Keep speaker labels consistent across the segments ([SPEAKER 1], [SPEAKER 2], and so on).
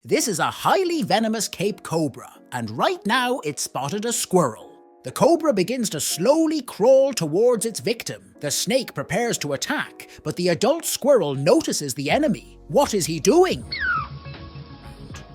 [SPEAKER 1] This is a highly venomous Cape cobra, and right now it's spotted a squirrel. The cobra begins to slowly crawl towards its victim. The snake prepares to attack, but the adult squirrel notices the enemy. What is he doing?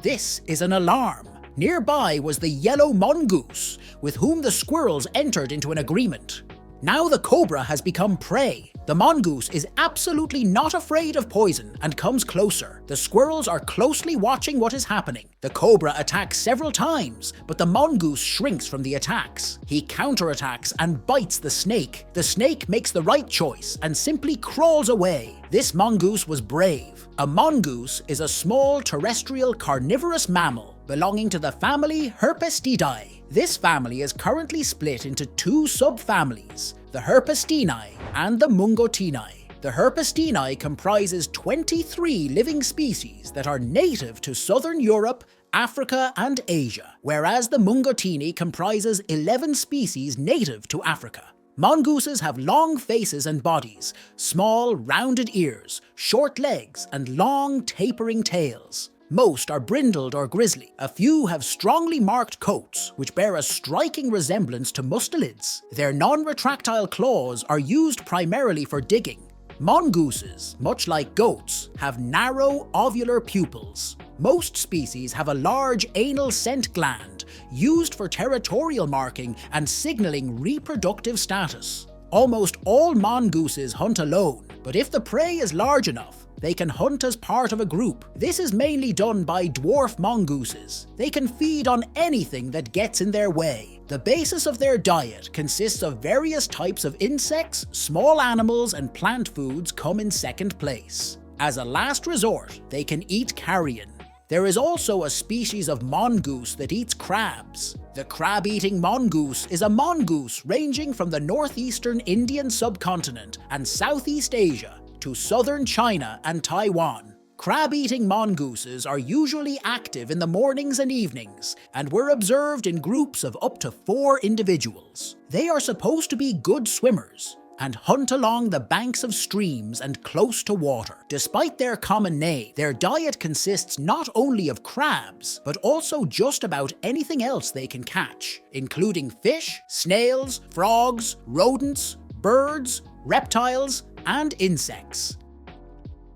[SPEAKER 1] This is an alarm. Nearby was the yellow mongoose, with whom the squirrels entered into an agreement. Now the cobra has become prey. The mongoose is absolutely not afraid of poison and comes closer. The squirrels are closely watching what is happening. The cobra attacks several times, but the mongoose shrinks from the attacks. He counterattacks and bites the snake. The snake makes the right choice and simply crawls away. This mongoose was brave. A mongoose is a small terrestrial carnivorous mammal belonging to the family Herpestidae. This family is currently split into two subfamilies, the Herpestinae and the Mungotinae. The Herpestinae comprises 23 living species that are native to southern Europe, Africa and Asia, whereas the Mungotini comprises 11 species native to Africa. Mongooses have long faces and bodies, small rounded ears, short legs and long tapering tails. Most are brindled or grizzly. A few have strongly marked coats, which bear a striking resemblance to mustelids. Their non-retractile claws are used primarily for digging. Mongooses, much like goats, have narrow ovular pupils. Most species have a large anal scent gland, used for territorial marking and signaling reproductive status. Almost all mongooses hunt alone, but if the prey is large enough, they can hunt as part of a group. This is mainly done by dwarf mongooses. They can feed on anything that gets in their way. The basis of their diet consists of various types of insects, small animals and plant foods come in second place. As a last resort, they can eat carrion. There is also a species of mongoose that eats crabs. The crab-eating mongoose is a mongoose ranging from the northeastern Indian subcontinent and Southeast Asia to southern China and Taiwan. Crab-eating mongooses are usually active in the mornings and evenings and were observed in groups of up to 4 individuals. They are supposed to be good swimmers and hunt along the banks of streams and close to water. Despite their common name, their diet consists not only of crabs, but also just about anything else they can catch, including fish, snails, frogs, rodents, birds, reptiles, and insects.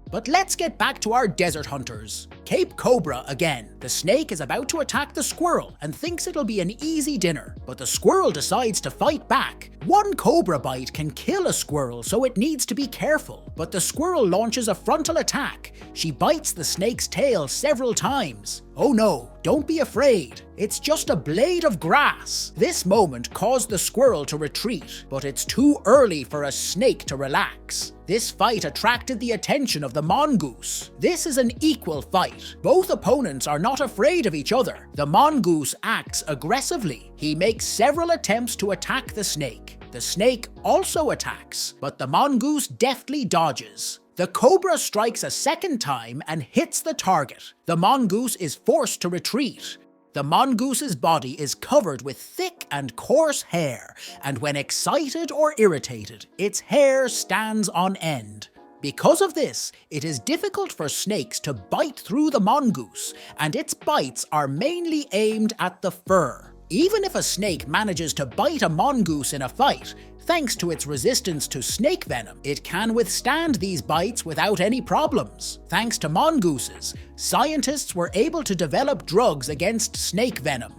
[SPEAKER 1] But let's get back to our desert hunters. Cape Cobra again. The snake is about to attack the squirrel and thinks it'll be an easy dinner, but the squirrel decides to fight back. One cobra bite can kill a squirrel, so it needs to be careful, but the squirrel launches a frontal attack. She bites the snake's tail several times. Oh no, don't be afraid. It's just a blade of grass. This moment caused the squirrel to retreat, but it's too early for a snake to relax. This fight attracted the attention of the mongoose. This is an equal fight. Both opponents are not afraid of each other. The mongoose acts aggressively. He makes several attempts to attack the snake. The snake also attacks, but the mongoose deftly dodges. The cobra strikes a second time and hits the target. The mongoose is forced to retreat. The mongoose's body is covered with thick and coarse hair, and when excited or irritated, its hair stands on end. Because of this, it is difficult for snakes to bite through the mongoose, and its bites are mainly aimed at the fur. Even if a snake manages to bite a mongoose in a fight, thanks to its resistance to snake venom, it can withstand these bites without any problems. Thanks to mongooses, scientists were able to develop drugs against snake venom.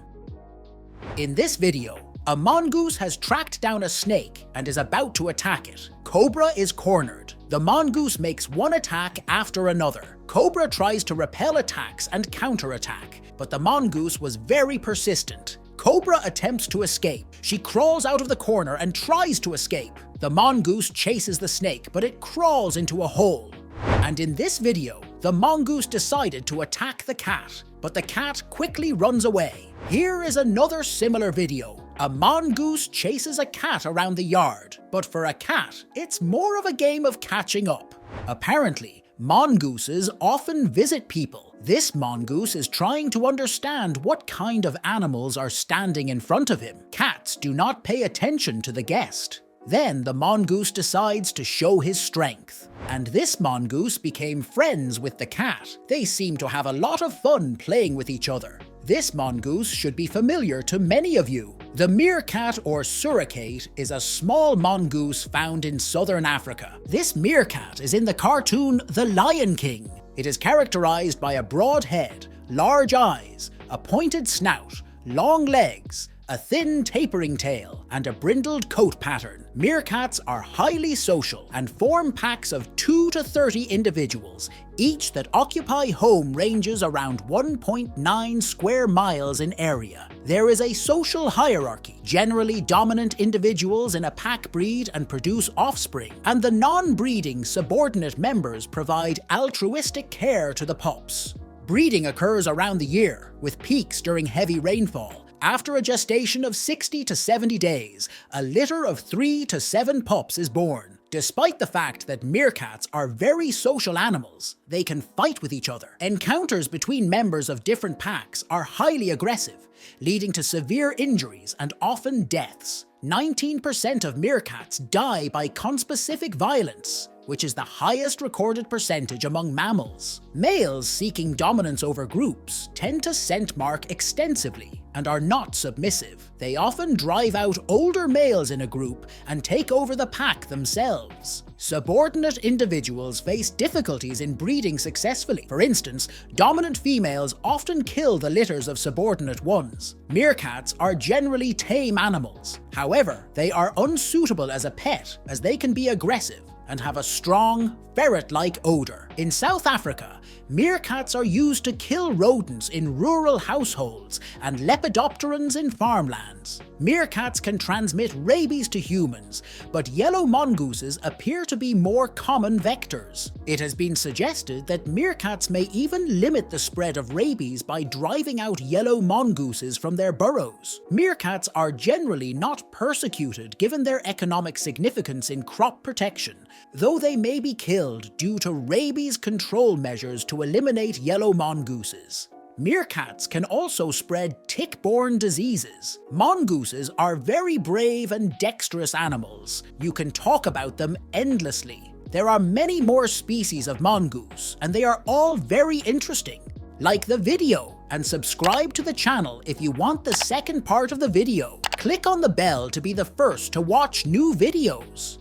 [SPEAKER 1] In this video, a mongoose has tracked down a snake and is about to attack it. Cobra is cornered. The mongoose makes one attack after another. Cobra tries to repel attacks and counterattack, but the mongoose was very persistent. Cobra attempts to escape. She crawls out of the corner and tries to escape. The mongoose chases the snake, but it crawls into a hole. And in this video, the mongoose decided to attack the cat, but the cat quickly runs away. Here is another similar video. A mongoose chases a cat around the yard, but for a cat, it's more of a game of catching up. Apparently, mongooses often visit people. This mongoose is trying to understand what kind of animals are standing in front of him. Cats do not pay attention to the guest. Then the mongoose decides to show his strength. And this mongoose became friends with the cat. They seem to have a lot of fun playing with each other. This mongoose should be familiar to many of you. The meerkat or suricate is a small mongoose found in southern Africa. This meerkat is in the cartoon The Lion King. It is characterized by a broad head, large eyes, a pointed snout, long legs, a thin tapering tail, and a brindled coat pattern. Meerkats are highly social and form packs of 2 to 30 individuals, each that occupy home ranges around 1.9 square miles in area. There is a social hierarchy. Generally dominant individuals in a pack breed and produce offspring, and the non-breeding subordinate members provide altruistic care to the pups. Breeding occurs around the year, with peaks during heavy rainfall. After a gestation of 60 to 70 days, a litter of 3 to 7 pups is born. Despite the fact that meerkats are very social animals, they can fight with each other. Encounters between members of different packs are highly aggressive, leading to severe injuries and often deaths. 19% of meerkats die by conspecific violence, which is the highest recorded percentage among mammals. Males seeking dominance over groups tend to scent mark extensively and are not submissive. They often drive out older males in a group and take over the pack themselves. Subordinate individuals face difficulties in breeding successfully. For instance, dominant females often kill the litters of subordinate ones. Meerkats are generally tame animals. However, they are unsuitable as a pet as they can be aggressive and have a strong, ferret-like odor. In South Africa, meerkats are used to kill rodents in rural households and lepidopterans in farmlands. Meerkats can transmit rabies to humans, but yellow mongooses appear to be more common vectors. It has been suggested that meerkats may even limit the spread of rabies by driving out yellow mongooses from their burrows. Meerkats are generally not persecuted given their economic significance in crop protection, though they may be killed due to rabies control measures to eliminate yellow mongooses. Meerkats can also spread tick-borne diseases. Mongooses are very brave and dexterous animals. You can talk about them endlessly. There are many more species of mongoose, and they are all very interesting. Like the video and subscribe to the channel if you want the second part of the video. Click on the bell to be the first to watch new videos.